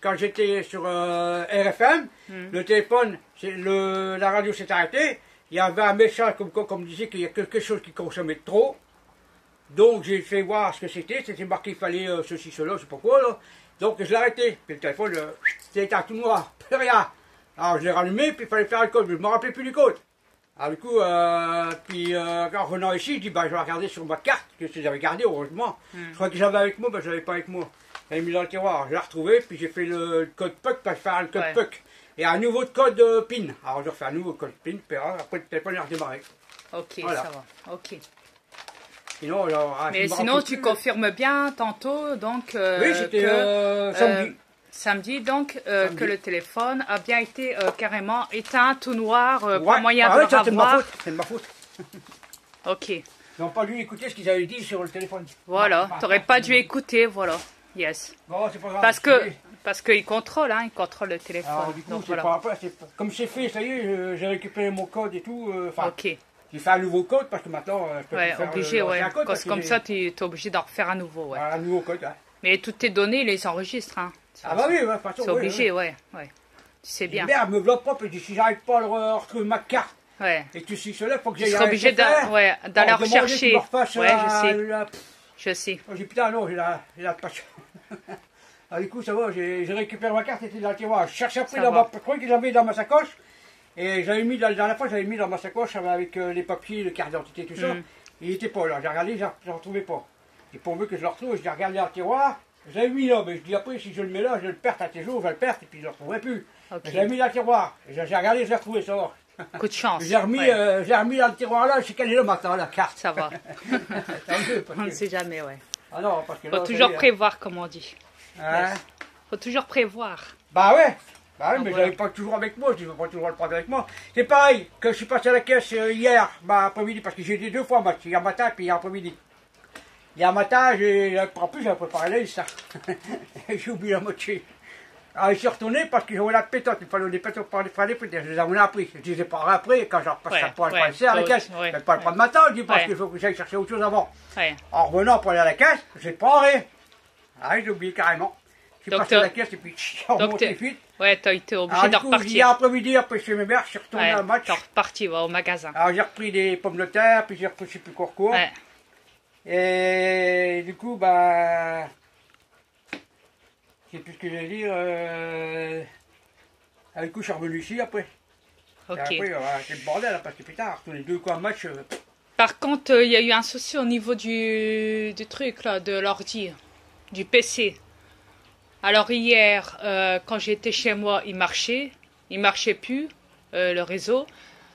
Quand j'étais sur RFM, le téléphone, la radio s'est arrêtée. Il y avait un message comme disait qu'il y a quelque chose qui consommait trop. Donc j'ai fait voir ce que c'était. C'était marqué qu'il fallait ceci, cela, je sais pas quoi. Là. Donc je l'ai arrêté. Puis le téléphone, c'était tout noir, plus rien. Alors je l'ai rallumé, puis il fallait faire le code. Mais je ne me rappelais plus du code. Alors du coup, en revenant ici, je dis, bah, je vais regarder sur ma carte, que j'avais gardé, heureusement. Je crois que j'avais avec moi, bah, je l'avais pas avec moi. J'avais mis dans le tiroir, je l'ai retrouvé, puis j'ai fait le code PUC, pour faire le code PUC. Et un nouveau code PIN. Alors je refais un nouveau code PIN, puis après le téléphone est redémarré. Ok, voilà. ça va, ok. Sinon, alors, mais sinon, tu confirmes bien tantôt, donc... oui, c'était samedi. Samedi, donc, samedi. Que le téléphone a bien été carrément éteint, tout noir, ouais. pas moyen de le revoir. C'est de ma faute. Ok. Ils n'ont pas dû écouter ce qu'ils avaient dit sur le téléphone. Voilà, tu n'aurais pas dû écouter, voilà. Yes. Bon, c'est pas grave. Parce qu'ils contrôlent, hein, ils contrôlent le téléphone. Alors, du coup, donc, voilà. Comme c'est fait, ça y est, j'ai récupéré mon code et tout. Ok. J'ai fait un nouveau code parce que maintenant, je peux ouais, faire obligé, ouais. Comme ça, tu es obligé d'en refaire un nouveau, ouais. Un nouveau code, ouais. Mais toutes tes données, ils les enregistrent, hein. Ah bah oui, ouais, c'est obligé, ouais. Tu sais bien. Merde, me bloque pas, puis si j'arrive pas à retrouver ma carte, et que tu suis cela, faut que j'aille. Tu seras obligé d'aller rechercher. Ouais, je sais. J'ai putain, non, j'ai la page. Alors, du coup, ça va, j'ai récupéré ma carte, c'était dans le tiroir. Je cherchais après dans je crois que j'avais dans ma sacoche. Et j'avais mis, la dernière fois, j'avais mis dans ma sacoche avec les papiers, le carte d'identité, tout ça. Il n'était pas là. J'ai regardé, je ne le retrouvais pas. Et pour que je le retrouve, je l'ai regardé dans le tiroir. J'avais mis là, mais je dis après, si je le mets là, je le perds à tes jours, je vais le perdre et puis je ne le retrouverai plus. Okay. J'avais mis dans le tiroir. J'ai regardé, je l'ai retrouvé, ça va. Coup de chance. J'ai remis dans le tiroir là, je sais qu'elle est là maintenant, la carte. Ça va. On ne sait jamais, ouais. Ah non, parce que là, faut toujours prévoir, comme on dit. Hein? Faut toujours prévoir. Bah ouais. Bah oui, mais je l'avais pas toujours avec moi, je ne vais pas toujours le prendre avec moi. C'est pareil, quand je suis passé à la caisse hier, après-midi, parce que j'ai été 2 fois match, hier matin et hier après-midi. Hier matin, en plus j'avais préparé la liste, j'ai oublié la moitié. Alors je suis retourné parce que j'avais la pétote, il fallait des pétotes pour les faire peut-être, je les avais appris. Je les ai pas après, quand je repasserai pour aller passer à la caisse. Je ne vais pas le prendre maintenant, je dis parce qu'il faut que j'aille chercher autre chose avant. En revenant pour aller à la caisse, j'ai pas arrêté. Ah, j'ai oublié carrément. Je suis passé à la caisse et puis je remonte vite. Ouais, t'as été obligé de repartir. Hier après-midi, après chez mes mères, je suis retourné à match. T'es reparti au magasin. Alors j'ai repris des pommes de terre, puis j'ai repris je sais plus quoi. Ouais. Et du coup, bah. Je sais plus ce que j'allais dire. Du coup, je suis revenu ici après. Ok. Et après, c'est le bordel, parce que putain, retourner 2 coups à match. Par contre, il y a eu un souci au niveau du truc, là, de l'ordi, du PC. Alors hier, quand j'étais chez moi, il marchait plus, le réseau.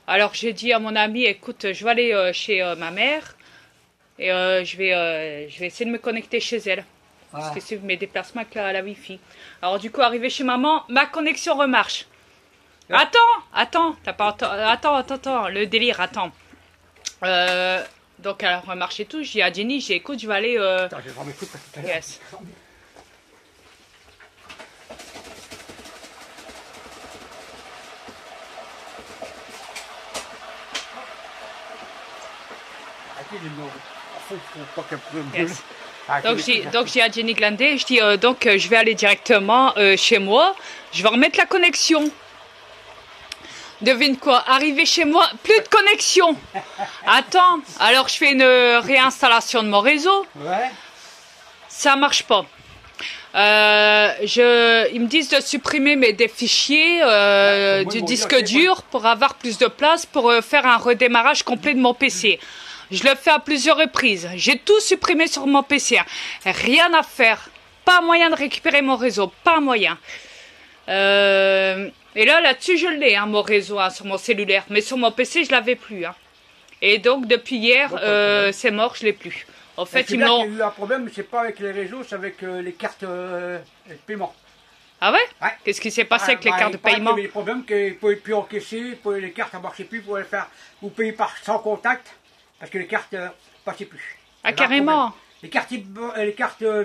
Alors j'ai dit à mon ami, écoute, je vais aller chez ma mère et je vais essayer de me connecter chez elle. Parce que c'est mes déplacements avec la Wi-Fi. Alors du coup, arrivé chez maman, ma connexion remarche. Attends, le délire, attends. Donc elle remarche et tout, je dis à Jenny, écoute, je vais aller... Attends, je vais voir mes trucs tout à l'heure. Yes. Yes. Donc j'ai à Jenny Glandé, je dis donc je vais aller directement chez moi, je vais remettre la connexion. Devine quoi, arrivé chez moi, plus de connexion. Attends, alors je fais une réinstallation de mon réseau. Ouais. Ça marche pas. Ils me disent de supprimer des fichiers du disque dur pour avoir plus de place pour faire un redémarrage complet de mon PC. Je le fais à plusieurs reprises. J'ai tout supprimé sur mon PC. Rien à faire. Pas moyen de récupérer mon réseau. Pas moyen. Et là-dessus, je l'ai, hein, mon réseau, hein, sur mon cellulaire. Mais sur mon PC, je l'avais plus. Hein. Et donc, depuis hier, c'est mort, je l'ai plus. En fait, ils m'ont... Il y a eu un problème, c'est pas avec les réseaux, c'est avec les cartes de paiement. Ah ouais, Qu'est-ce qui s'est passé avec les cartes de paiement? Il y avait des problèmes qu'ils ne pouvaient plus encaisser, les cartes ne marchaient plus, pour les faire, vous payez sans contact, parce que les cartes ne passaient plus. Ah, carrément. Les cartes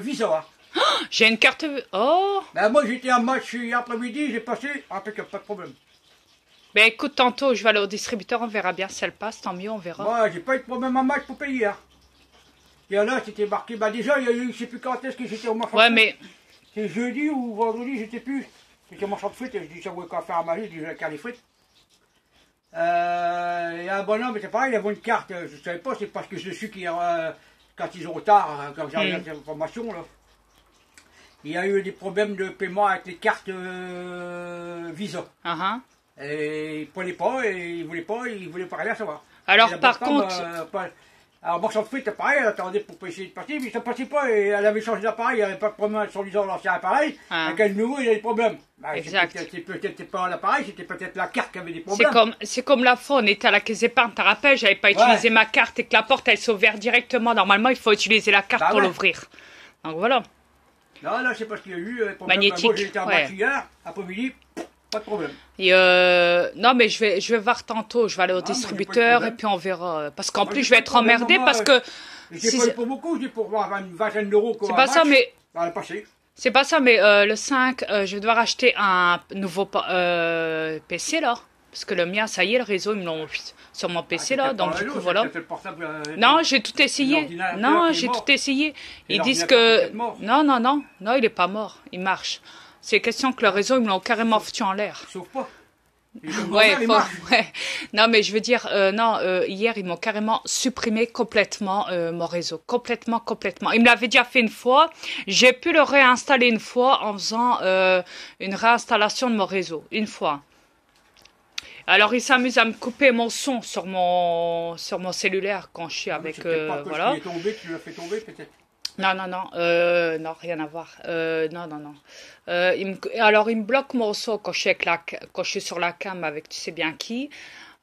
Visa. Oh, j'ai une carte... Oh. Ben, moi, j'étais en match après-midi, j'ai passé, impeccable, pas de problème. Ben écoute, tantôt, je vais aller au distributeur, on verra bien si elle passe, tant mieux, on verra. Moi, j'ai pas eu de problème en match pour payer. Hein. Il y en a, c'était marqué, bah déjà, il y a eu, je sais plus quand est-ce que j'étais au match. Ouais, mais... C'est jeudi ou vendredi, je sais plus. J'étais en champ de frites et je dis ça, ouais, quoi faire à manger, je dis, je vais faire des frites. Il y a un bonhomme, c'est pareil, il avait une carte, je ne savais pas, c'est parce que je suis qui, quand ils ont retard, quand j'ai regardé l'information, là. Il y a eu des problèmes de paiement avec les cartes Visa. Et ils ne prenaient pas, et ils ne voulaient pas rien savoir. Alors par contre... alors moi, je frites, pareil, elle attendait pour essayer de passer, mais ça ne passait pas, et elle avait changé d'appareil, il n'y avait pas de problème sur l'ancien appareil, avec le nouveau, il y a des problèmes. Bah, exact. C'était peut-être pas l'appareil, c'était peut-être la carte qui avait des problèmes. C'est comme la fois, on était à la caisse d'épargne, tu te rappelles, j'avais pas utilisé ma carte et que la porte, elle s'est ouverte directement. Normalement, il faut utiliser la carte pour l'ouvrir. Donc voilà. Non, là, je sais pas ce qu'il y a eu. Magnétique. Moi, j'étais en match hier, après-midi, pas de problème. Et non, mais je vais voir tantôt. Je vais aller au distributeur et puis on verra. Parce qu'en plus, je vais être emmerdé parce que. J'ai pas eu pour beaucoup, j'ai pour voir une vingtaine d'euros. C'est pas ça, mais. Passé. C'est pas ça, mais le 5, je vais devoir acheter un nouveau PC là. Parce que le mien, ça y est, le réseau, ils me l'ont sur mon PC là. Donc du coup, voilà. Non, j'ai tout essayé. Non, j'ai tout essayé. Ils disent que. Non, il est pas mort. Il marche. C'est question que le réseau, ils me l'ont carrément foutu en l'air. Sauf pas. Ouais. Non, mais je veux dire, hier, ils m'ont carrément supprimé complètement mon réseau. Complètement. Ils me l'avaient déjà fait une fois. J'ai pu le réinstaller une fois en faisant une réinstallation de mon réseau. Une fois. Alors, ils s'amusent à me couper mon son sur mon cellulaire quand je suis avec... voilà. Tu l'as fait tomber peut-être. Non, non, rien à voir. Non. Alors, il me bloque mon son quand je suis sur la cam avec tu sais bien qui.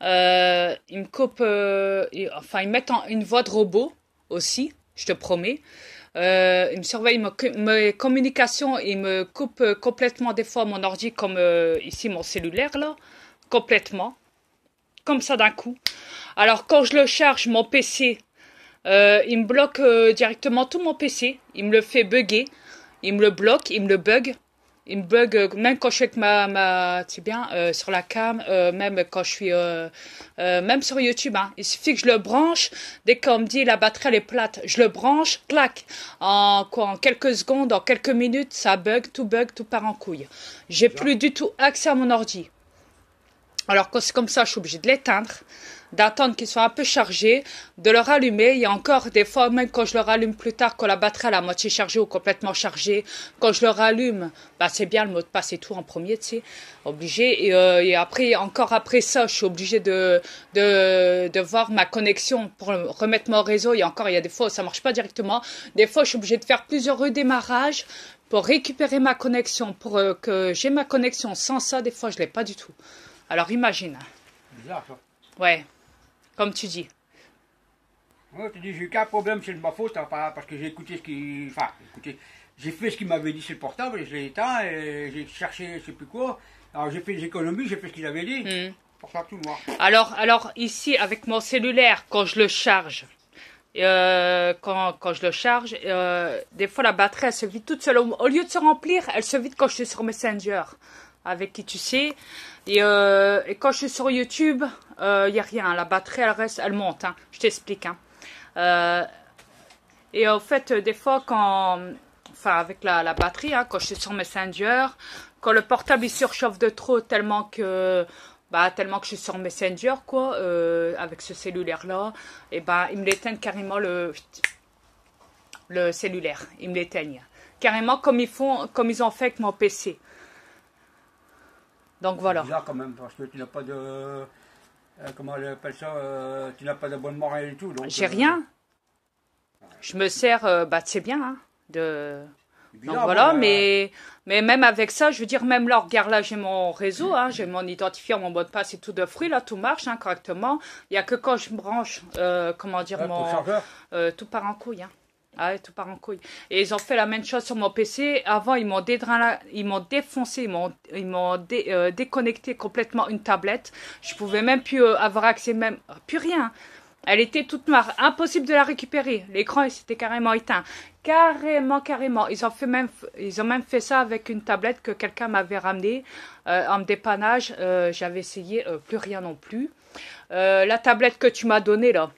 Il me coupe, ils mettent une voix de robot aussi, je te promets. Il me surveille mes communications, il me coupe complètement des fois mon ordi comme ici mon cellulaire là, complètement, comme ça d'un coup. Alors quand je le charge, mon PC, il me bloque directement tout mon PC. Il me le fait bugger. Il me le bloque, il me le bug. Il me bug même quand je suis avec tu sais bien, sur la cam, même quand je suis, même sur YouTube. Hein. Il suffit que je le branche. Dès qu'on me dit la batterie elle est plate, je le branche, clac. En quelques secondes, en quelques minutes, ça bug, tout part en couille. J'ai plus du tout accès à mon ordi. Alors quand c'est comme ça, je suis obligée de l'éteindre, d'attendre qu'il soit un peu chargé, de le rallumer. Il y a encore des fois, même quand je le rallume plus tard, quand la batterie est à moitié chargée ou complètement chargée, quand je le rallume, bah c'est bien le mot de passe et tout en premier, tu sais, obligé. Et après, encore après ça, je suis obligée de voir ma connexion pour remettre mon réseau. Il y a des fois où ça marche pas directement. Des fois, je suis obligée de faire plusieurs redémarrages pour récupérer ma connexion, pour que j'ai ma connexion. Sans ça, des fois, je l'ai pas du tout. Alors imagine. Bizarre ça. Ouais, comme tu dis. Ouais, tu dis, j'ai eu qu'un problème, c'est de ma faute, hein, parce que j'ai écouté ce qui. Enfin, j'ai fait ce qu'il m'avait dit sur le portable, et je l'ai éteint, et j'ai cherché je sais plus quoi. Alors j'ai fait des économies, j'ai fait ce qu'il avait dit. Pour faire tout noir. Alors ici, avec mon cellulaire, quand je le charge, quand je le charge, des fois la batterie elle se vide toute seule. Au lieu de se remplir, elle se vide quand je suis sur Messenger. Avec qui tu sais. Et quand je suis sur YouTube, il n'y a rien. La batterie, elle monte. Hein. Je t'explique. Hein. Et en fait, des fois, avec la batterie, hein, quand je suis sur Messenger, quand le portable il surchauffe de trop tellement que je suis sur Messenger, quoi, avec ce cellulaire-là, et ils me l'éteignent carrément le cellulaire. Ils me l'éteignent. Carrément comme ils ont fait avec mon PC. Donc voilà. C'est bizarre quand même, parce que tu n'as pas de. Comment on appelle ça, tu n'as pas d'abonnement rien du tout. J'ai rien. Je me sers, tu sais bien, hein, bizarre, donc voilà, mais même avec ça, je veux dire, même là, regarde, là, j'ai mon réseau, hein, j'ai mon identifiant, mon mot de passe et tout de fruits, là, tout marche hein, correctement. Il n'y a que quand je branche, tout part en couille, hein. Ah ouais, tout part en couille. Et ils ont fait la même chose sur mon PC. Avant, ils m'ont défoncé, ils m'ont déconnecté complètement une tablette. Je pouvais même plus avoir accès, plus rien. Elle était toute noire, impossible de la récupérer. L'écran, il s'était carrément éteint. Carrément. Ils ont même fait ça avec une tablette que quelqu'un m'avait ramenée en dépannage. J'avais essayé, plus rien non plus. La tablette que tu m'as donnée, là,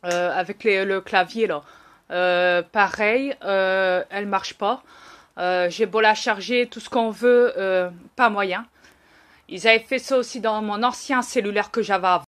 avec le clavier, là, pareil, elle marche pas. J'ai beau la charger, tout ce qu'on veut, pas moyen. Ils avaient fait ça aussi dans mon ancien cellulaire que j'avais avant.